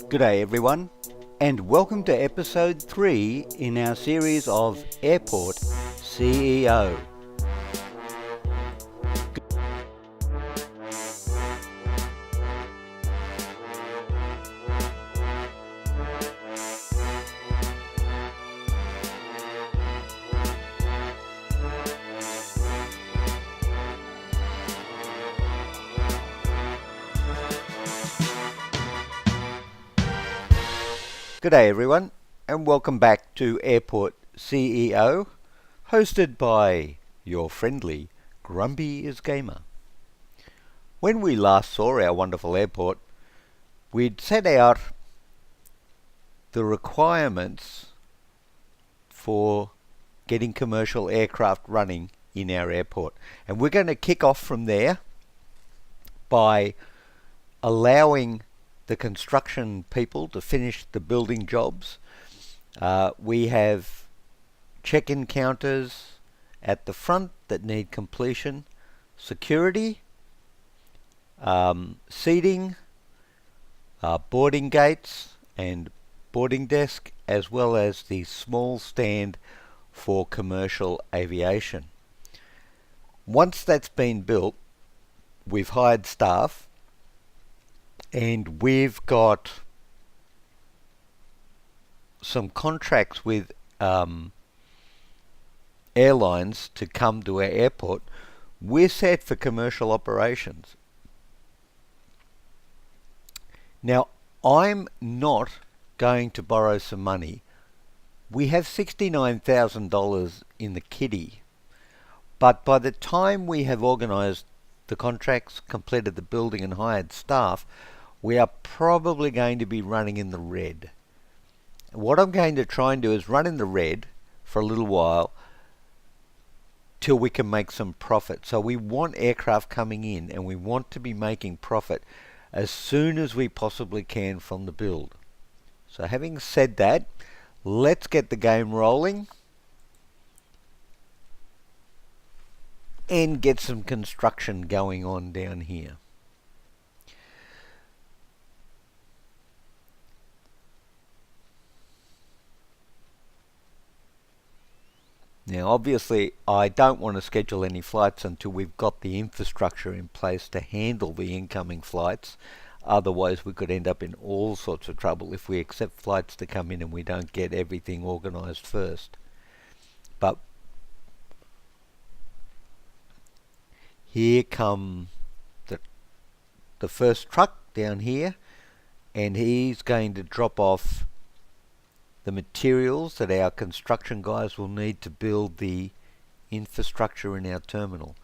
G'day everyone, and welcome to episode 3 in our series of Airport CEO. G'day everyone, and welcome back to Airport CEO, hosted by your friendly Grumpy is Gamer. When we last saw our wonderful airport, we'd set out the requirements for getting commercial aircraft running in our airport. And we're going to kick off from there by allowing the construction people to finish the building jobs. We have check-in counters at the front that need completion, security, seating, boarding gates and boarding desk, as well as the small stand for commercial aviation. Once that's been built, we've hired staff, and we've got some contracts with airlines to come to our airport. We're set for commercial operations. Now, I'm not going to borrow some money. We have $69,000 in the kitty, but by the time we have organised the contracts, completed the building and hired staff, we are probably going to be running in the red. What I'm going to try and do is run in the red for a little while till we can make some profit. So we want aircraft coming in and we want to be making profit as soon as we possibly can from the build. So having said that, let's get the game rolling and get some construction going on down here. Now obviously I don't want to schedule any flights until we've got the infrastructure in place to handle the incoming flights. Otherwise we could end up in all sorts of trouble if we accept flights to come in and we don't get everything organised first. But here come the first truck down here, and he's going to drop off the materials that our construction guys will need to build the infrastructure in our terminal.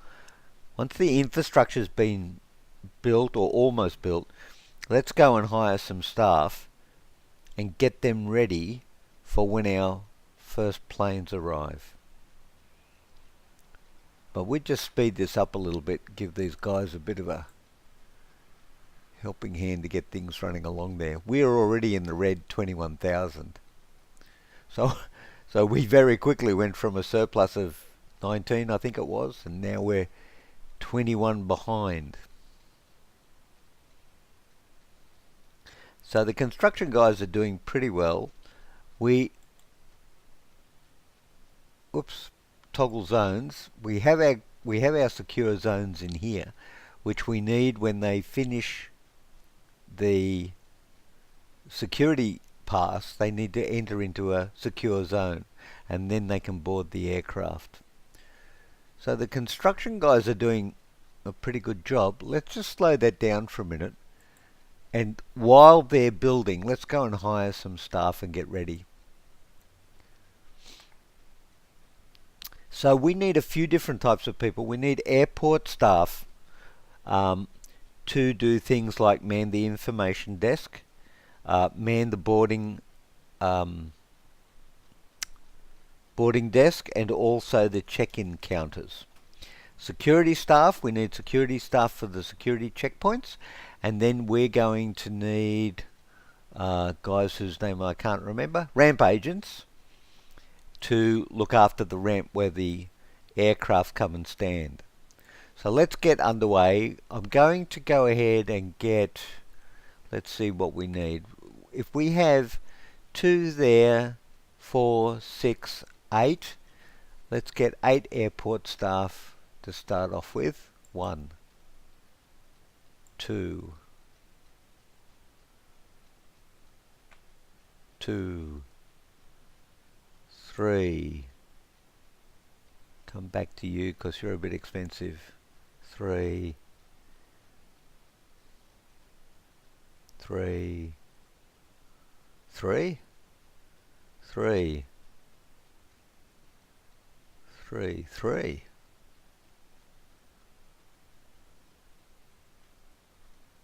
Once the infrastructure's been built or almost built, let's go and hire some staff and get them ready for when our first planes arrive. But we'd just speed this up a little bit, give these guys a bit of a helping hand to get things running along there. We're already in the red, 21,000. So we very quickly went from a surplus of 19, I think it was, and now we're 21 behind. So the construction guys are doing pretty well. Toggle zones. We have our secure zones in here, which we need when they finish the security pass. They need to enter into a secure zone, and then they can board the aircraft. So the construction guys are doing a pretty good job. Let's just slow that down for a minute, and while they're building, let's go and hire some staff and get ready. So we need a few different types of people. We need airport staff to do things like man the information desk, man the boarding desk, and also the check-in counters. Security staff, we need security staff for the security checkpoints, and then we're going to need guys whose name I can't remember, ramp agents, to look after the ramp where the aircraft come and stand. So let's get underway. I'm going to go ahead and get, let's see what we need. if we have 2 there, 4, 6, 8, let's get 8 airport staff to start off with. 1, 2, 3. Come back to you because you're a bit expensive. 3, 3, 3, 3, 3, 3.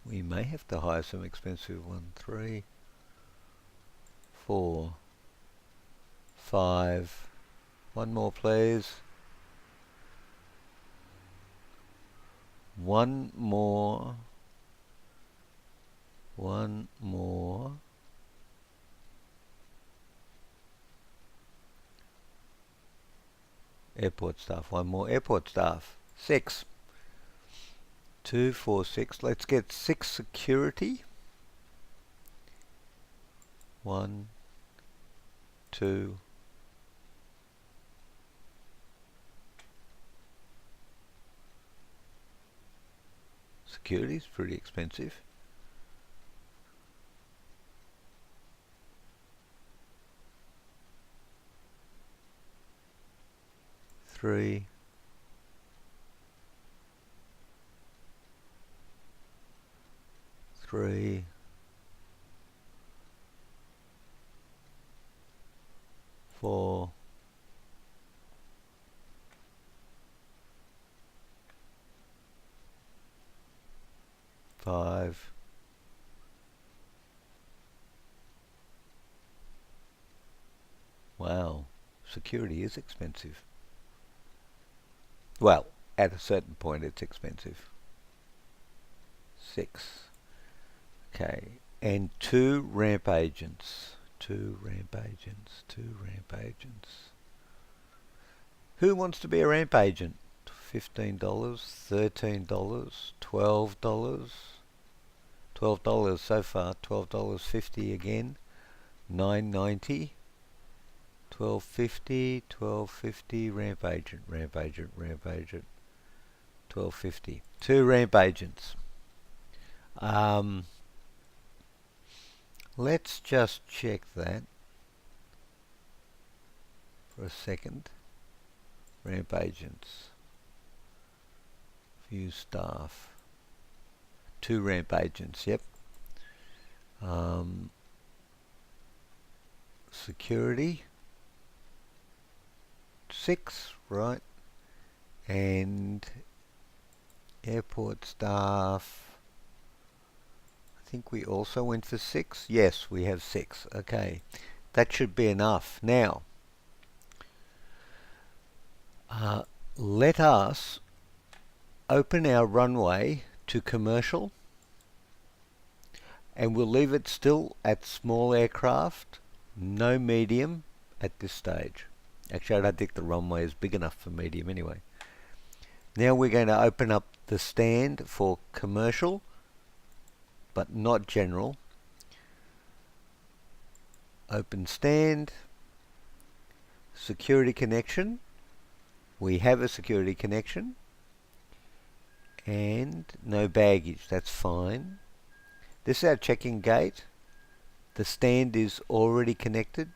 We may have to hire some expensive one. 3, 4, 5. One more, please. One more. One more. Airport staff. One more airport staff. 6. 2, 4, 6. Let's get 6 security. 1, 2. Security is pretty expensive. 3. 3. 4. 5. Wow, security is expensive. Well, at a certain point it's expensive. 6. Okay, and 2 ramp agents. 2 ramp agents. 2 ramp agents. Who wants to be a ramp agent? $15, $13, $12. $12 so far. $12.50 again. $9.90. $12.50. $12.50. Ramp agent. Ramp agent. Ramp agent. $12.50. 2 ramp agents. Let's just check that for a second. Ramp agents. View staff. 2 ramp agents, yep. Security. 6, right. And airport staff. I think we also went for 6. Yes, we have 6. Okay, that should be enough. Now, let us open our runway to commercial, and we'll leave it still at small aircraft, no medium at this stage. Actually, I don't think the runway is big enough for medium anyway. Now we're going to open up the stand for commercial, but not general. Open stand, security connection. We have a security connection, and no baggage, that's fine. This is our check-in gate. The stand is already connected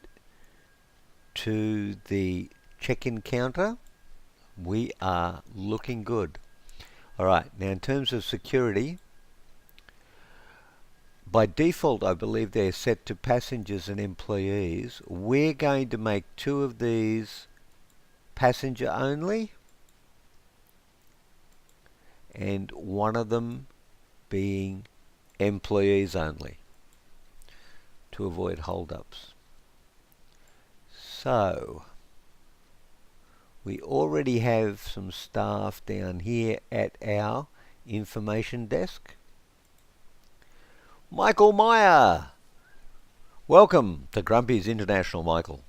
to the check-in counter. We are looking good. Alright, now in terms of security, by default I believe they're set to passengers and employees. We're going to make 2 of these passenger only, and 1 of them being employees only, to avoid hold-ups. So, we already have some staff down here at our information desk. Michael Meyer! Welcome to Grumpy's International, Michael.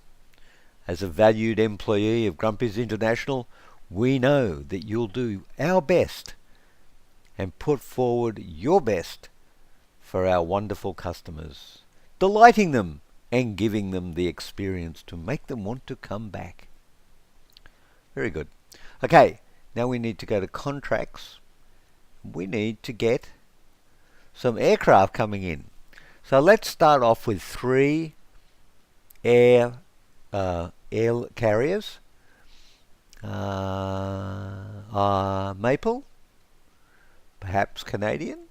As a valued employee of Grumpy's International, we know that you'll do our best and put forward your best for our wonderful customers. delighting them and giving them the experience to make them want to come back. Very good. Okay, now we need to go to contracts. We need to get some aircraft coming in. So let's start off with 3 air carriers. Maple, perhaps Canadian.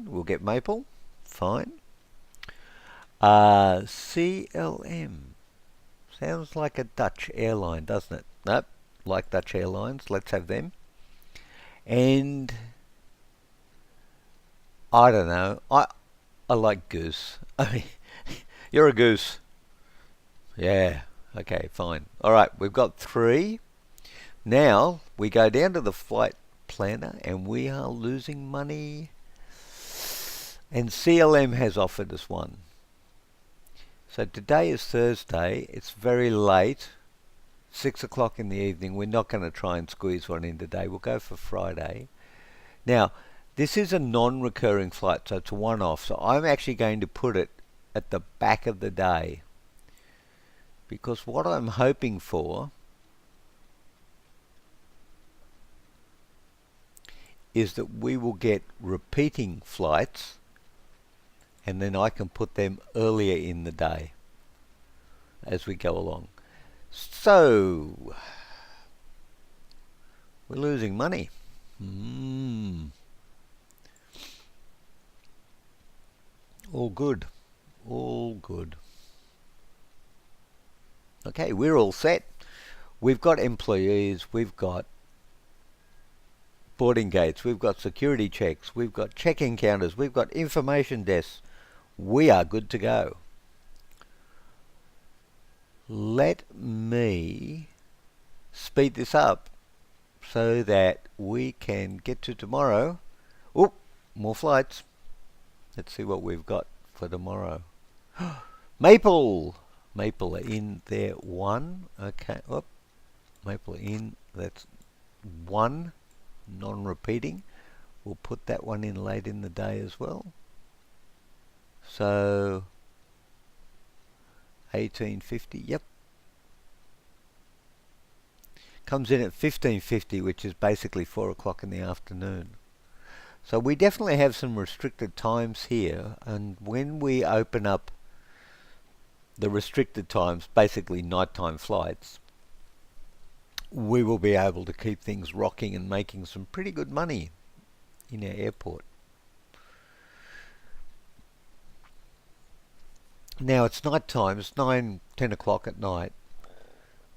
We'll get Maple. Fine. CLM. Sounds like a Dutch airline, doesn't it? Nope. Like Dutch Airlines. Let's have them. And I don't know. I like Goose. I mean, you're a goose. Yeah. Okay, fine. All right, we've got 3. Now we go down to the flight planner and we are losing money. And CLM has offered us one. So today is Thursday. It's very late. 6 o'clock in the evening. We're not going to try and squeeze one in today. We'll go for Friday. Now, this is a non-recurring flight, so it's a one-off. So I'm actually going to put it at the back of the day. Because what I'm hoping for is that we will get repeating flights and then I can put them earlier in the day as we go along. So, we're losing money. All good. All good. Okay, we're all set. We've got employees, we've got boarding gates, we've got security checks, we've got check-in counters, we've got information desks. We are good to go. Let me speed this up so that we can get to tomorrow. Oh, more flights. Let's see what we've got for tomorrow. Maple in there, 1. Okay, Maple in, that's 1 non-repeating. We'll put that one in late in the day as well. So 1850, yep. Comes in at 1550, which is basically 4 o'clock in the afternoon. So we definitely have some restricted times here, and when we open up the restricted times, basically nighttime flights, we will be able to keep things rocking and making some pretty good money in our airport. Now it's night time, it's 9, 10 o'clock at night.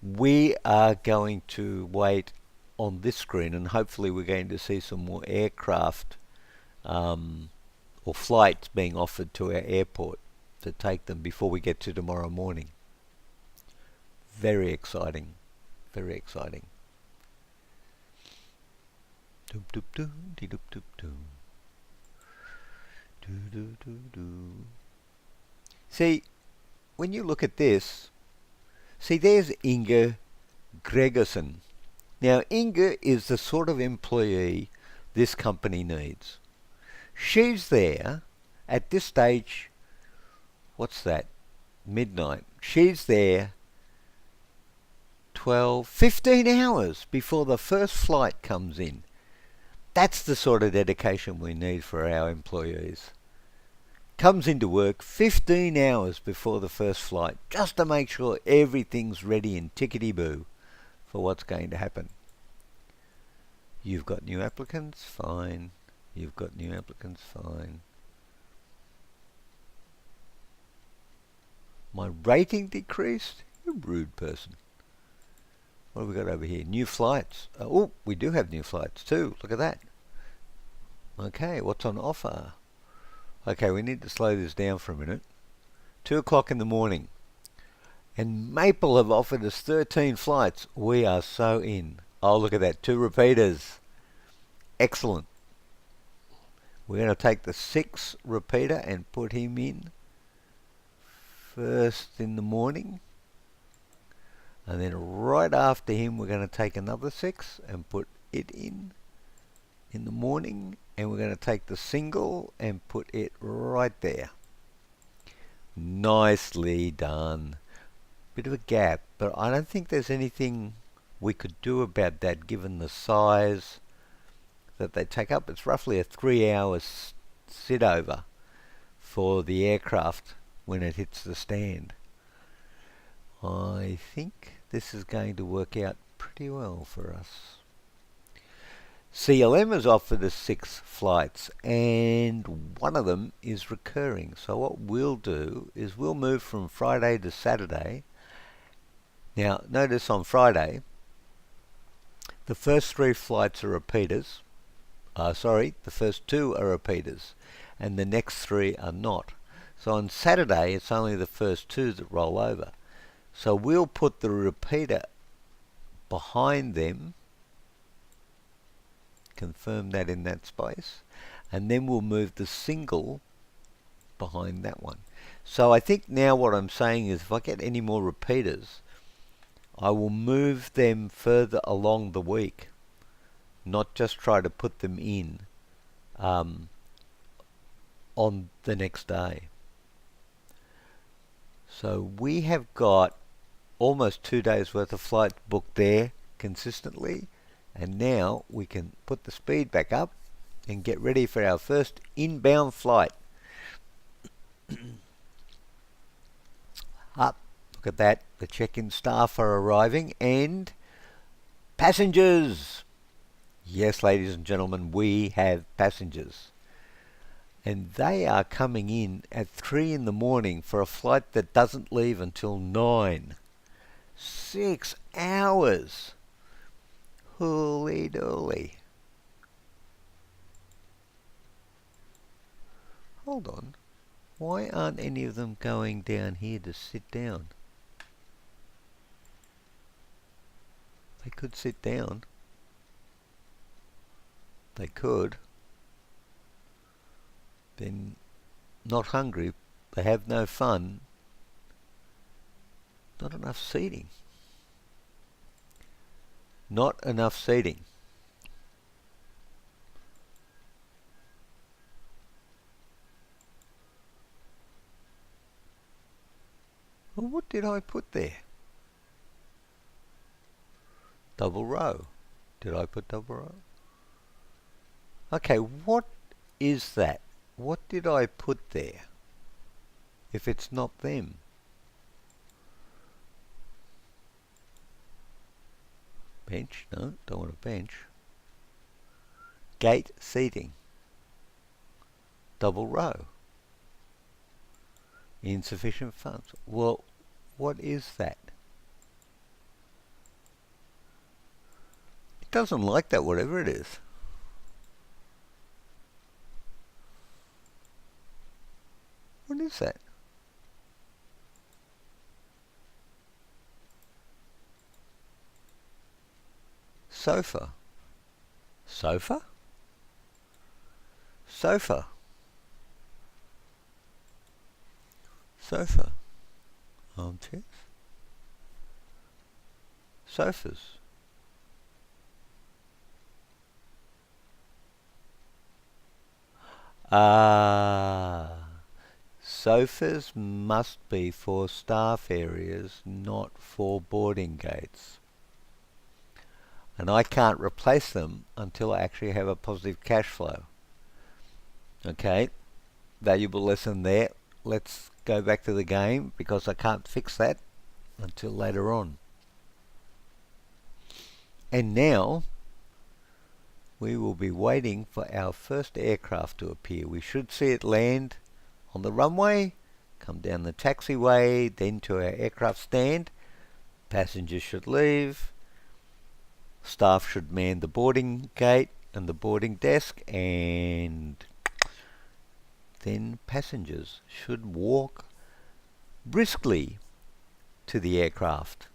We are going to wait on this screen and hopefully we're going to see some more aircraft or flights being offered to our airport to take them before we get to tomorrow morning. Very exciting, very exciting. Doop doop doo, dee doop doop doo. Doo doo doo doo. See, when you look at this, see there's Inge Gregerson. Now Inge is the sort of employee this company needs. She's there at this stage, what's that, midnight. She's there 12, 15 hours before the first flight comes in. That's the sort of dedication we need for our employees. Comes into work 15 hours before the first flight just to make sure everything's ready and tickety-boo for what's going to happen. You've got new applicants? Fine. You've got new applicants? Fine. My rating decreased? You rude person. What have we got over here? New flights. Oh, we do have new flights too. Look at that. Okay, what's on offer? Okay, we need to slow this down for a minute. 2 o'clock in the morning. And Maple have offered us 13 flights. We are so in. Oh, look at that. 2 repeaters. Excellent. We're going to take the 6 repeater and put him in first in the morning. And then right after him, we're going to take another 6 and put it in the morning. And we're going to take the single and put it right there. Nicely done. Bit of a gap, but I don't think there's anything we could do about that given the size that they take up. It's roughly a 3-hour sit over for the aircraft when it hits the stand. I think this is going to work out pretty well for us. CLM has offered us 6 flights and one of them is recurring. So what we'll do is we'll move from Friday to Saturday. Now notice on Friday the first 3 flights are repeaters. The first 2 are repeaters and the next 3 are not. So on Saturday it's only the first 2 that roll over. So we'll put the repeater behind them, confirm that in that space, and then we'll move the single behind that one. So I think now what I'm saying is if I get any more repeaters, I will move them further along the week, not just try to put them in on the next day. So we have got almost 2 days worth of flights booked there consistently, and now we can put the speed back up and get ready for our first inbound flight. Up, look at that, the check-in staff are arriving and passengers. Yes, ladies and gentlemen, we have passengers. And they are coming in at 3 in the morning for a flight that doesn't leave until 9. 6 hours. Holy dooly. Hold on. Why aren't any of them going down here to sit down? They could sit down. They could. Then not hungry. They have no fun. Not enough seating. Not enough seating. Well, what did I put there? Double row. Did I put double row? Okay, what is that? What did I put there? If it's not them. Bench? No, don't want a bench. Gate seating. Double row. Insufficient funds. Well, what is that? It doesn't like that, whatever it is. What is that? Sofa. Sofa? Sofa. Sofa. Armchairs. Sofas. Sofas must be for staff areas, not for boarding gates. And I can't replace them until I actually have a positive cash flow. Okay, valuable lesson there. Let's go back to the game because I can't fix that until later on. And now we will be waiting for our first aircraft to appear. We should see it land on the runway, come down the taxiway, then to our aircraft stand. Passengers should leave. Staff should man the boarding gate and the boarding desk, and then passengers should walk briskly to the aircraft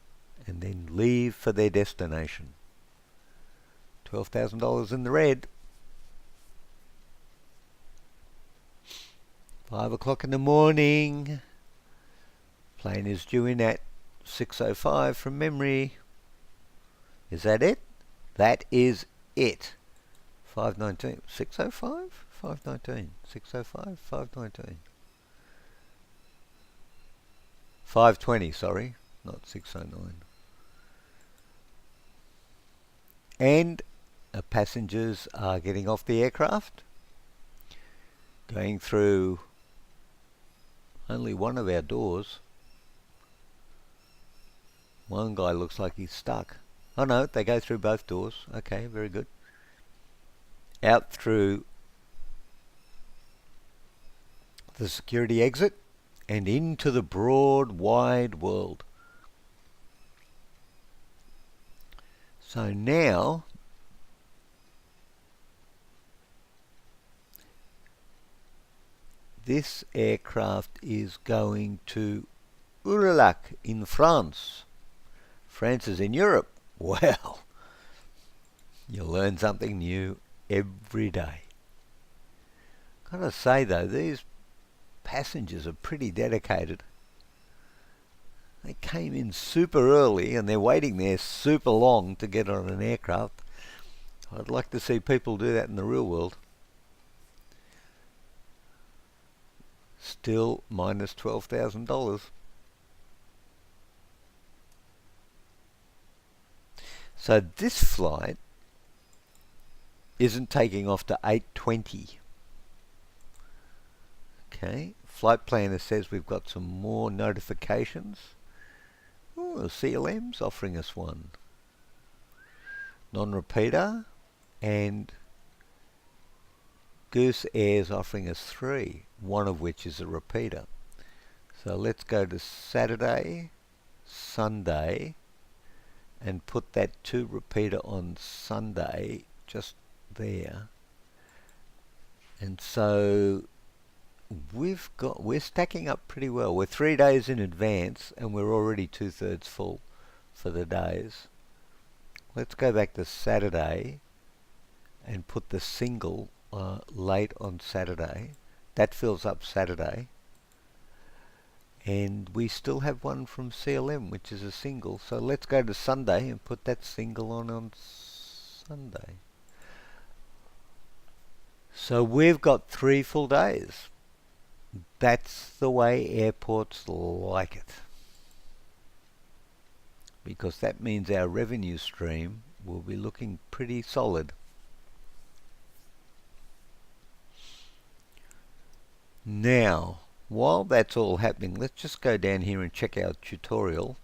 and then leave for their destination. $12,000 in the red. 5 o'clock in the morning. Plane is due in at 6:05 from memory. Is that it? That is it. 5:19. 6:05? 5:19. 6:05? 5:19. 5:20, sorry, not 6:09. And passengers are getting off the aircraft, going through only one of our doors. One guy looks like he's stuck. Oh no, they go through both doors. Okay, very good. Out through the security exit and into the broad, wide world. So now this aircraft is going to Urlac in France. France is in Europe. Well, you learn something new every day. Gotta say though, these passengers are pretty dedicated. They came in super early and they're waiting there super long to get on an aircraft. I'd like to see people do that in the real world. Still minus $12,000. So this flight isn't taking off to 8:20. Okay, flight planner says we've got some more notifications. Ooh, CLM's offering us one. Non-repeater, and Goose Air's offering us 3, one of which is a repeater. So let's go to Saturday, Sunday, and put that 2 repeater on Sunday just there. And so we're stacking up pretty well. We're 3 days in advance and we're already 2/3 full for the days. Let's go back to Saturday and put the single late on Saturday. That fills up Saturday. And we still have one from CLM, which is a single. So let's go to Sunday and put that single on Sunday. So we've got 3 full days. That's the way airports like it. Because that means our revenue stream will be looking pretty solid. Now, while that's all happening, let's just go down here and check our tutorial.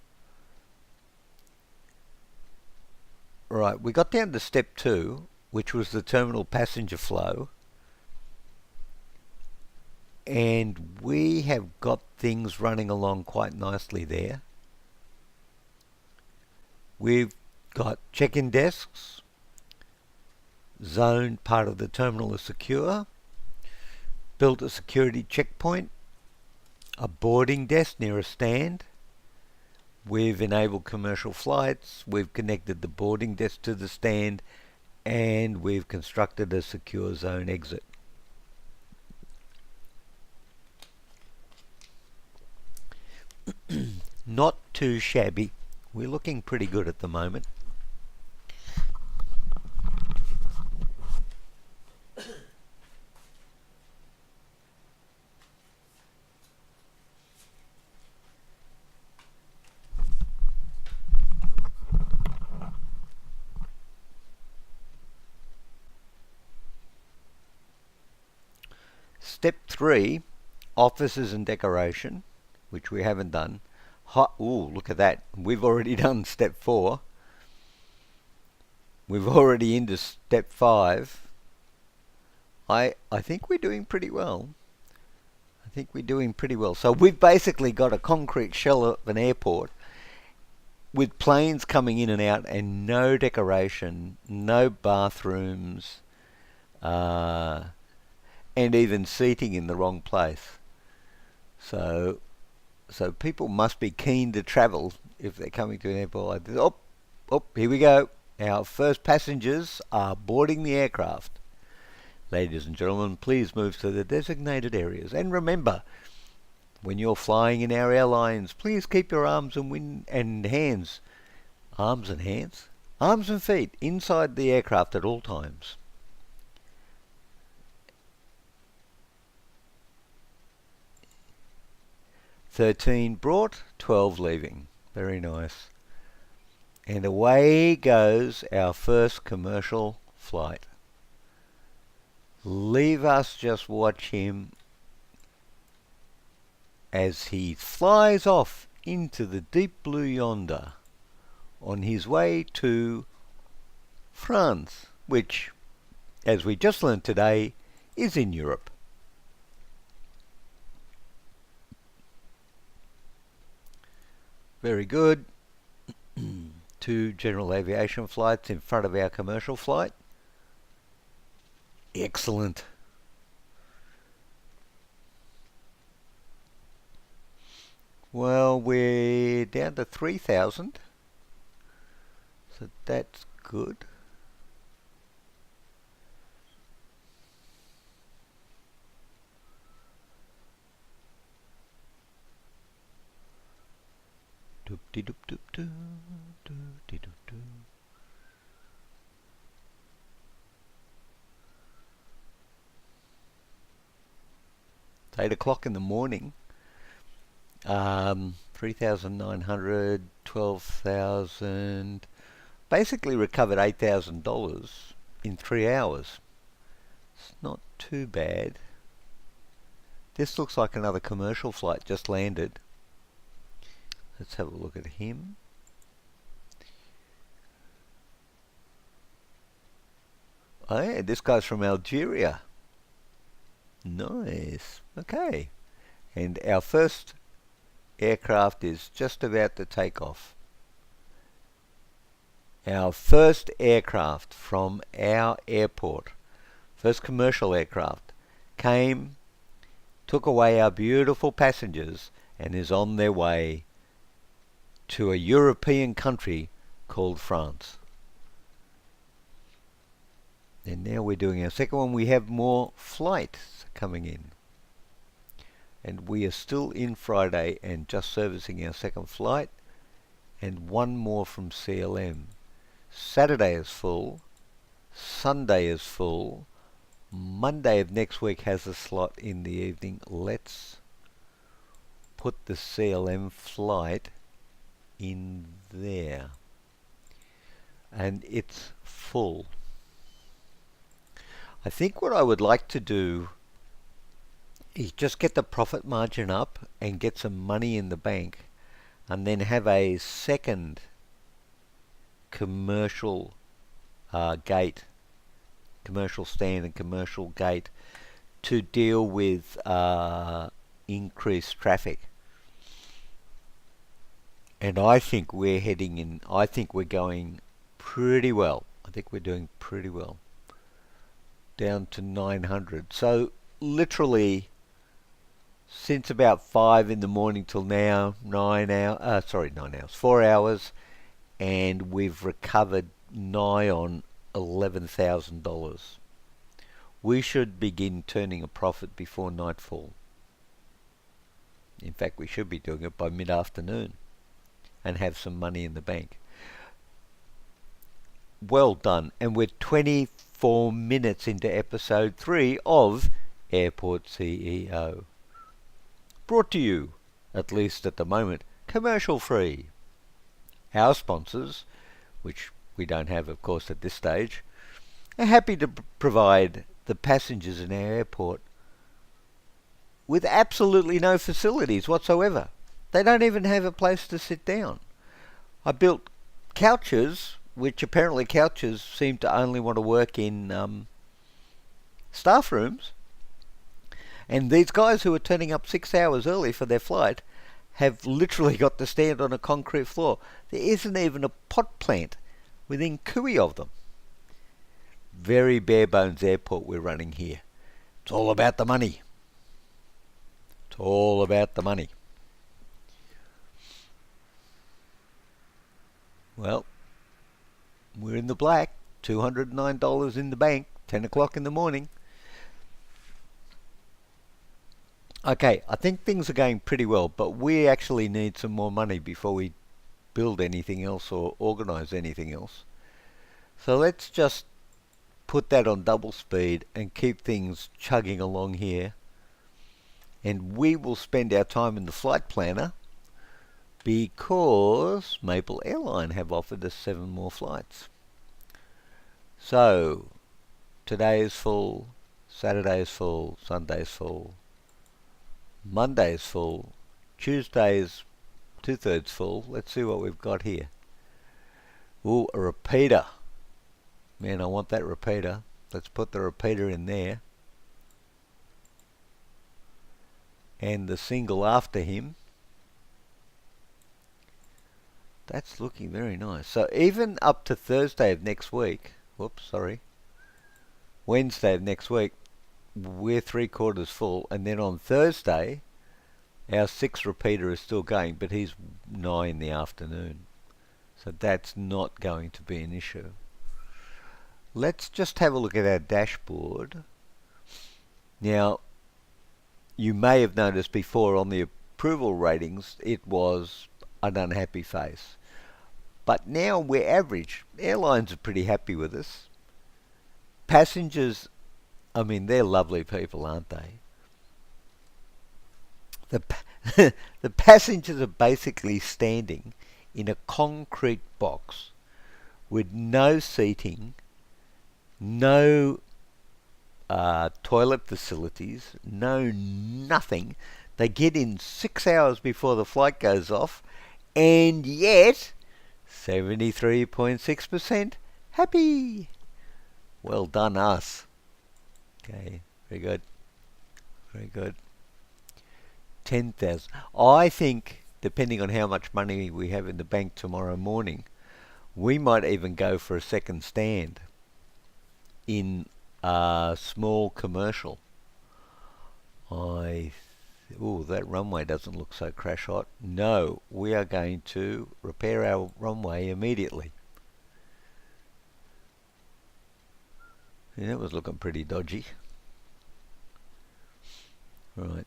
Right, we got down to step 2, which was the terminal passenger flow. And we have got things running along quite nicely there. We've got check-in desks, zoned part of the terminal is secure, built a security checkpoint, a boarding desk near a stand. We've enabled commercial flights, we've connected the boarding desk to the stand, and we've constructed a secure zone exit. Not too shabby. We're looking pretty good at the moment. Step 3, offices and decoration, which we haven't done. Ooh, look at that. We've already done step 4. We've already into step 5. I think we're doing pretty well. So we've basically got a concrete shell of an airport with planes coming in and out and no decoration, no bathrooms, and even seating in the wrong place. So people must be keen to travel if they're coming to an airport like this. Oh, here we go. Our first passengers are boarding the aircraft. Ladies and gentlemen, please move to the designated areas. And remember, when you're flying in our airlines, please keep your arms and feet inside the aircraft at all times. 13 brought, 12 leaving. Very nice. And away goes our first commercial flight. Leave us just watch him as he flies off into the deep blue yonder on his way to France, which, as we just learned today, is in Europe. Very good. 2 general aviation flights in front of our commercial flight. Excellent. Well, we're down to 3,000. So that's good. Doop-de-doop-doop-doo, doop-de-doop-doo. It's 8 o'clock in the morning. 3,900, 12,000. Basically recovered $8,000 in 3 hours. It's not too bad. This looks like another commercial flight just landed. Let's have a look at him. Oh yeah, this guy's from Algeria. Nice. Okay. And our first aircraft is just about to take off. Our first aircraft from our airport, first commercial aircraft, came, took away our beautiful passengers, and is on their way to a European country called France. And now we're doing our second one. We have more flights coming in. And we are still in Friday and just servicing our second flight. And one more from CLM. Saturday is full. Sunday is full. Monday of next week has a slot in the evening. Let's put the CLM flight in there. And it's full. I think what I would like to do is just get the profit margin up and get some money in the bank, and then have a second commercial gate, commercial stand and commercial gate to deal with increased traffic. And I think we're heading in, I think we're going pretty well. I think we're doing pretty well. Down to 900. So literally since about 5 in the morning till now, 4 hours, and we've recovered nigh on $11,000. We should begin turning a profit before nightfall. In fact, we should be doing it by mid-afternoon and have some money in the bank. Well done. And we're 24 minutes into episode 3 of Airport CEO. Brought to you, at least at the moment, commercial free. Our sponsors, which we don't have of course at this stage, are happy to provide the passengers in our airport with absolutely no facilities whatsoever. They don't even have a place to sit down. I built couches, which apparently couches seem to only want to work in staff rooms. And these guys who are turning up 6 hours early for their flight have literally got to stand on a concrete floor. There isn't even a pot plant within cooey of them. Very bare bones airport we're running here. It's all about the money. It's all about the money. Well, we're in the black. $209 in the bank. 10 o'clock in the morning. Okay, I think things are going pretty well, but we actually need some more money before we build anything else or organize anything else. So let's just put that on double speed and keep things chugging along here. And we will spend our time in the flight planner because Maple Airline have offered us 7 more flights. So, today is full, Saturday is full, Sunday is full, Monday is full, Tuesday is 2/3 full. Let's see what we've got here. Ooh, a repeater. Man, I want that repeater. Let's put the repeater in there. And the single after him. That's looking very nice. So even up to Thursday of next week, Wednesday of next week, we're 3/4 full. And then on Thursday, our 6th repeater is still going, but he's 9 in the afternoon. So that's not going to be an issue. Let's just have a look at our dashboard. Now, you may have noticed before on the approval ratings, it was an unhappy face. But now we're average. Airlines are pretty happy with us. Passengers, I mean, they're lovely people, aren't they? The passengers are basically standing in a concrete box with no seating, no toilet facilities, no nothing. They get in 6 hours before the flight goes off, and yet 73.6% happy. Well done us. Okay, very good. Very good. 10,000. I think, depending on how much money we have in the bank tomorrow morning, we might even go for a second stand in a small commercial. That runway doesn't look so crash hot. No, we are going to repair our runway immediately. Yeah, that was looking pretty dodgy. Right.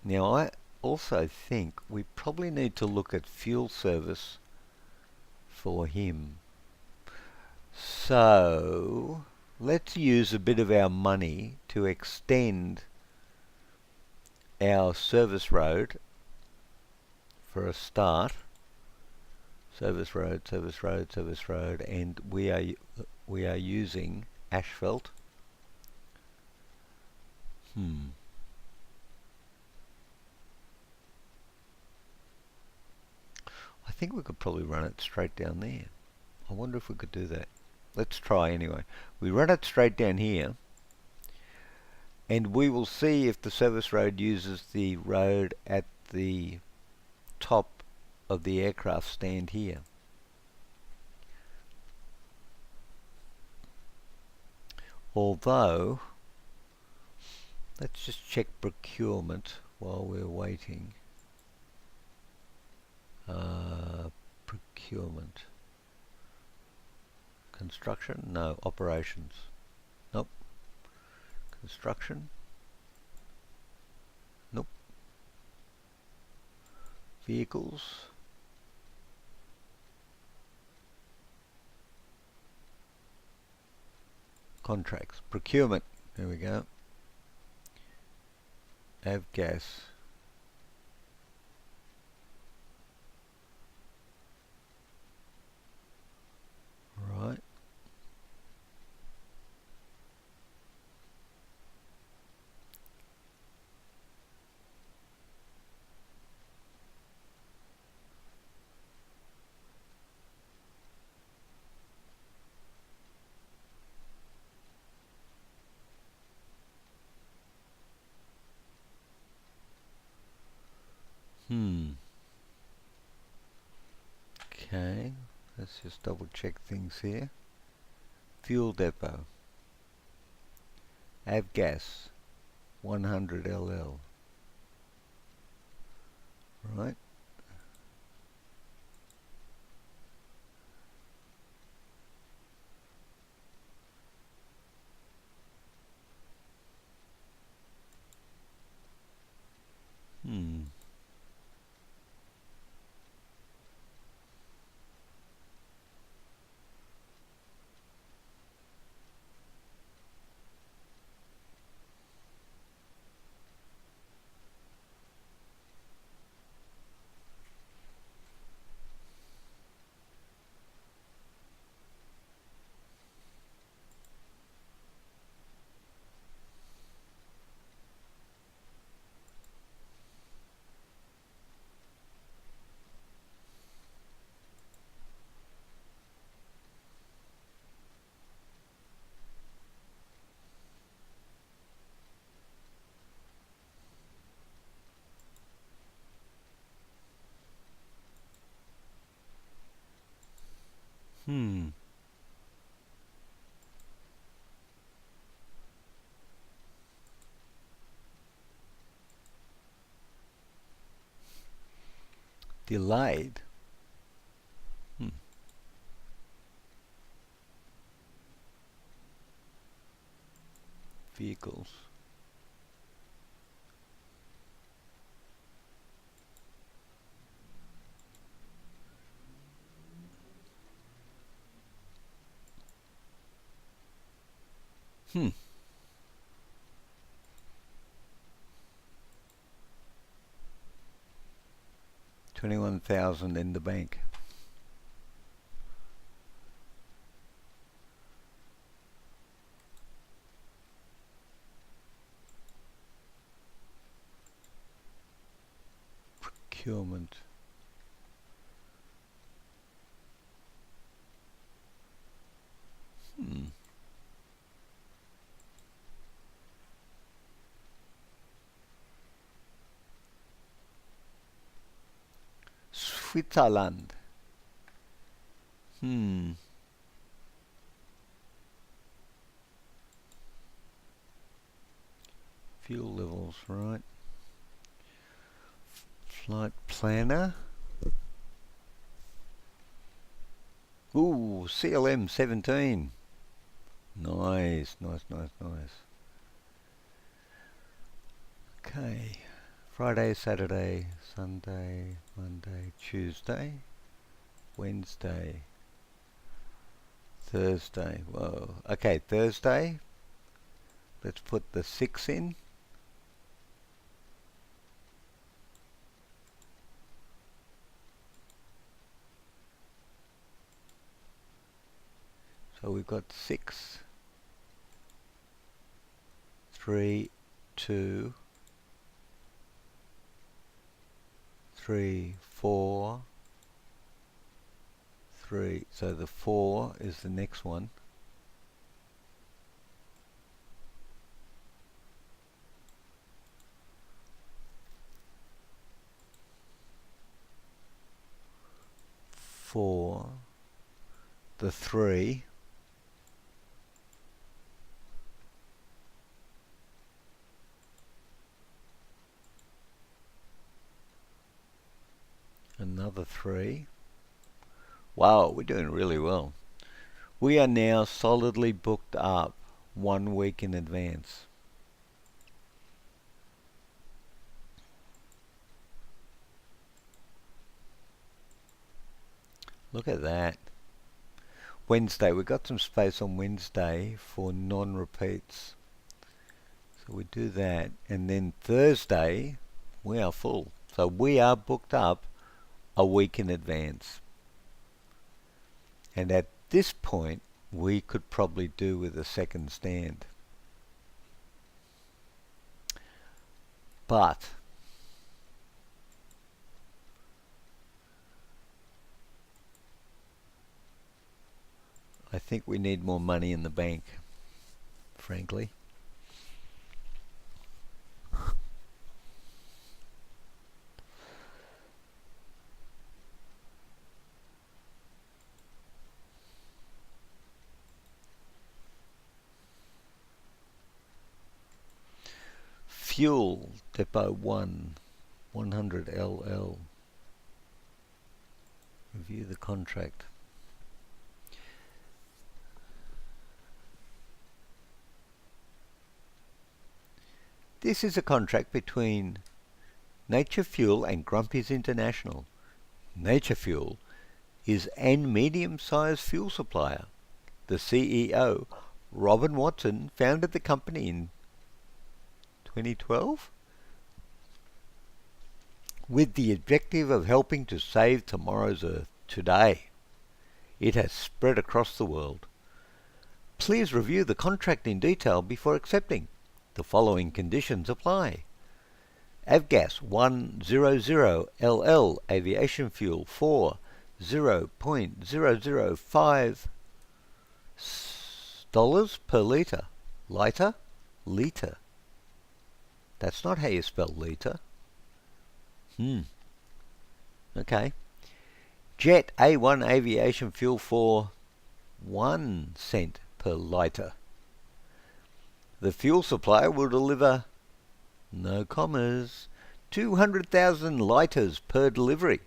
Now I also think we probably need to look at fuel service for him. So let's use a bit of our money to extend our service road for a start. Service road, service road, service road, and we are using asphalt. I think we could probably run it straight down there. I wonder if we could do that. Let's try anyway. We run it straight down here, and we will see if the service road uses the road at the top of the aircraft stand here. Although, let's just check procurement while we're waiting. Procurement. Construction? No. Operations? Nope. Construction? Nope. Vehicles? Contracts. Procurement. There we go. Avgas. Right. Okay, let's just double check things here. Fuel depot. Avgas 100 LL. Right. Hmm. Delayed. Hmm. Vehicles. Hmm. 21,000 in the bank. Procurement. Hmm. Switzerland. Hmm. Fuel levels, right. Flight planner. Ooh, CLM 17. Nice, nice, nice, nice. Okay. Friday, Saturday, Sunday, Monday, Tuesday, Wednesday, Thursday. Whoa. Okay, Thursday. Let's put the 6 in. So we've got 6, 3, 2, 3, 4, 3. So the 4 is the next one. Four, the 3, another 3. Wow, we're doing really well. We are now solidly booked up 1 week in advance. Look at that. Wednesday, we've got some space on Wednesday for non-repeats. So we do that. And then Thursday, we are full. So we are booked up a week in advance. And at this point, we could probably do with a second stand. But I think we need more money in the bank, frankly. Fuel, Depot 1, 100 LL. Review the contract. This is a contract between Nature Fuel and Grumpy's International. Nature Fuel is an medium-sized fuel supplier. The CEO, Robin Watson, founded the company in 2012 with the objective of helping to save tomorrow's Earth today. It has spread across the world. Please review the contract in detail before accepting. The following conditions apply. Avgas 100LL aviation fuel for $0.005 per litre. Litre. That's not how you spell litre. Okay. Jet A1 aviation fuel for 1 cent per litre. The fuel supplier will deliver, no commas, 200,000 litres per delivery.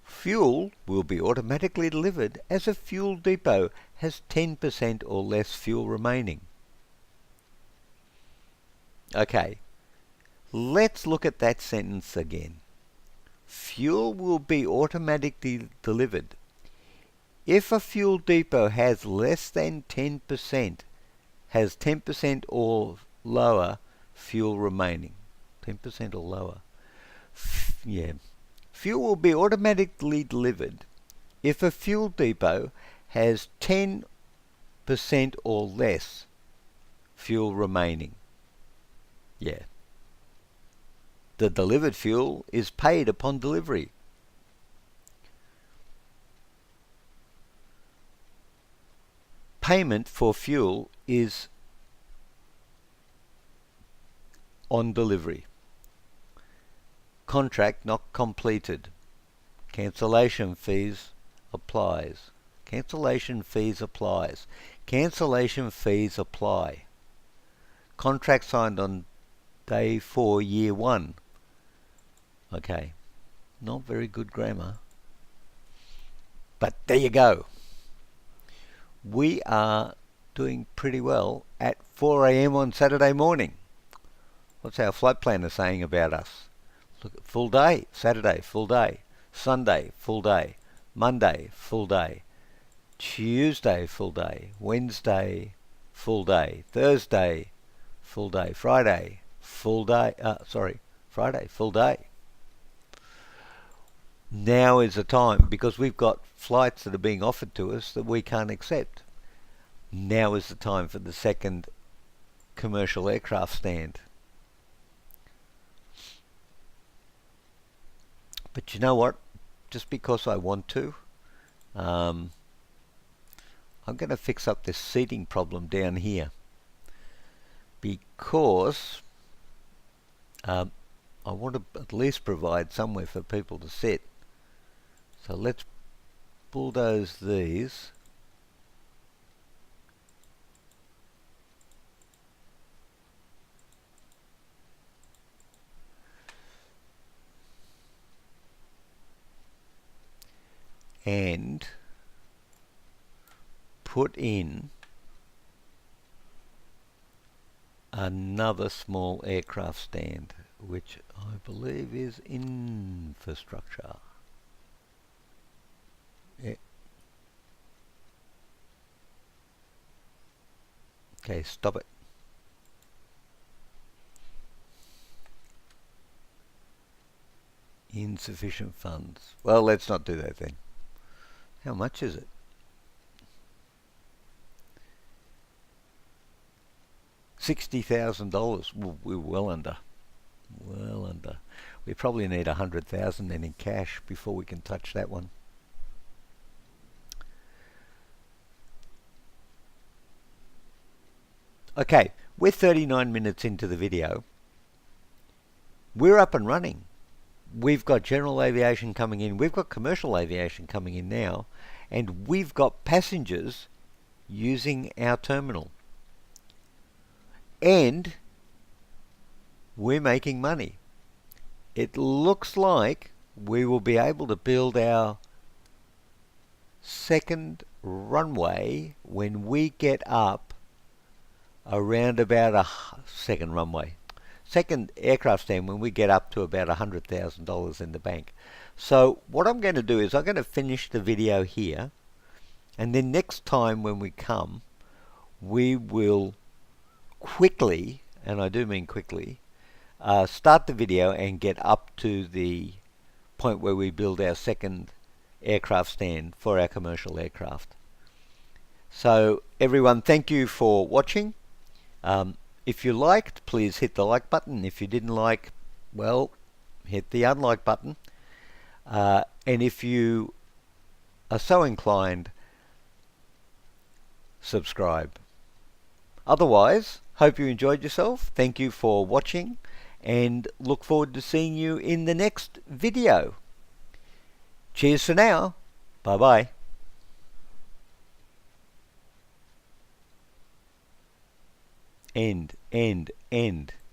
Fuel will be automatically delivered as a fuel depot has 10% or less fuel remaining. Okay, let's look at that sentence again. Fuel will be automatically delivered if a fuel depot has less than 10%, has 10% or lower fuel remaining. 10% or lower. Fuel will be automatically delivered if a fuel depot has 10% or less fuel remaining. Yeah. The delivered fuel is paid upon delivery. Payment for fuel is on delivery. Contract not completed. Cancellation fees applies. Cancellation fees applies. Cancellation fees apply. Contract signed on day 4, year 1. Okay, not very good grammar. But there you go. We are doing pretty well at 4 a.m. on Saturday morning. What's our flight planner saying about us? Look at full day. Saturday, full day. Sunday, full day. Monday, full day. Tuesday, full day. Wednesday, full day. Thursday, full day. Friday, full day. Friday, full day. Now is the time, because we've got flights that are being offered to us that we can't accept. Now is the time for the second commercial aircraft stand. But you know what? Just because I want to, I'm going to fix up this seating problem down here, because I want to at least provide somewhere for people to sit. So let's bulldoze these. And put in another small aircraft stand, which I believe is infrastructure. Yeah. Okay, stop it. Insufficient funds. Well, let's not do that then. How much is it? $60,000. We're well under. Well under. We probably need 100,000 then in cash before we can touch that one. Okay, we're 39 minutes into the video. We're up and running. We've got general aviation coming in. We've got commercial aviation coming in now. And we've got passengers using our terminal. And we're making money. It looks like we will be able to build our second runway when we get up around about a second aircraft stand when we get up to about $100,000 in the bank. So what I'm going to do is I'm going to finish the video here, and then next time when we come, we will quickly, and I do mean quickly, start the video and get up to the point where we build our second aircraft stand for our commercial aircraft. So everyone, thank you for watching. If you liked, please hit the like button. If you didn't like, well, hit the unlike button. And if you are so inclined, subscribe. Otherwise, hope you enjoyed yourself. Thank you for watching, and look forward to seeing you in the next video. Cheers for now. Bye-bye. end, end, end.